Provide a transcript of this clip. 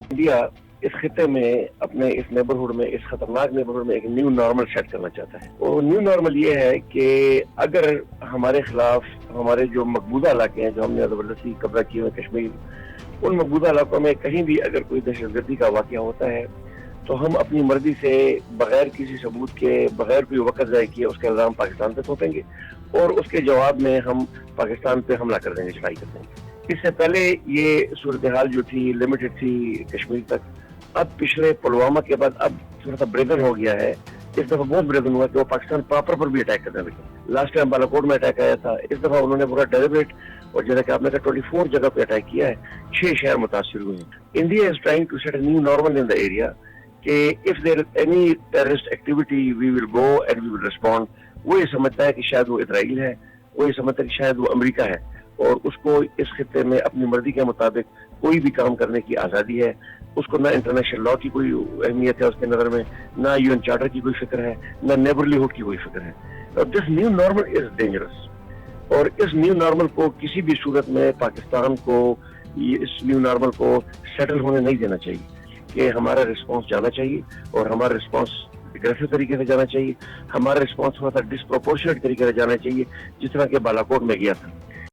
India اس خطے میں اپنے اس نیبرہڈ میں، اس خطرناک نیبرہڈ میں ایک نیو نارمل سیٹ کرنا چاہتا ہے. اور نیو نارمل یہ ہے کہ اگر ہمارے خلاف ہمارے جو مقبوضہ علاقے ہیں جو ہم نے زبردستی قبضہ کیے ہوئے کشمیر، ان مقبوضہ علاقوں میں کہیں بھی اگر کوئی دہشت گردی کا واقعہ ہوتا ہے تو ہم اپنی مرضی سے بغیر کسی ثبوت کے، بغیر کوئی وقت ضائع کیے اس کا الزام پاکستان پہ تھوپیں گے اور اس کے جواب میں ہم پاکستان پہ حملہ کر دیں گے، چڑھائی کر دیں گے. اس سے پہلے یہ صورتحال جو تھی لمیٹڈ تھی کشمیر تک. اب پچھلے پلوامہ کے بعد اب تھوڑا سا بریدن ہو گیا ہے. اس دفعہ بہت بریدن ہوا کہ وہ پاکستان پراپر پر بھی اٹیک کرنے لگے. لاسٹ ٹائم بالاکوٹ میں اٹیک آیا تھا، اس دفعہ انہوں نے پورا ڈیلیبریٹ اور جیسا کہ آپ نے کہا 24 جگہ پہ اٹیک کیا ہے. 6 شہر متاثر ہوئے ہیں. India is trying to set a new normal in the area کہ if there is any terrorist activity we will go and we will respond. وہ یہ سمجھتا ہے کہ شاید وہ اسرائیل ہے، وہ یہ سمجھتا ہے کہ شاید وہ امریکہ ہے اور اس کو اس خطے میں اپنی مرضی کے مطابق کوئی بھی کام کرنے کی آزادی ہے. اس کو نہ انٹرنیشنل لا کی کوئی اہمیت ہے اس کے نظر میں، نہ یو این چارٹر کی کوئی فکر ہے، نہ نیبرلی ہوڈ کی کوئی فکر ہے. This new normal is dangerous اور اس نیو نارمل کو کسی بھی صورت میں پاکستان کو اس نیو نارمل کو سیٹل ہونے نہیں دینا چاہیے کہ ہمارا رسپانس جانا چاہیے اور ہمارا رسپانس اگریسو طریقے سے جانا چاہیے. ہمارا رسپانس تھوڑا سا ڈسپروپورشنیٹ طریقے سے جانا چاہیے جس طرح کہ بالاکوٹ میں گیا تھا.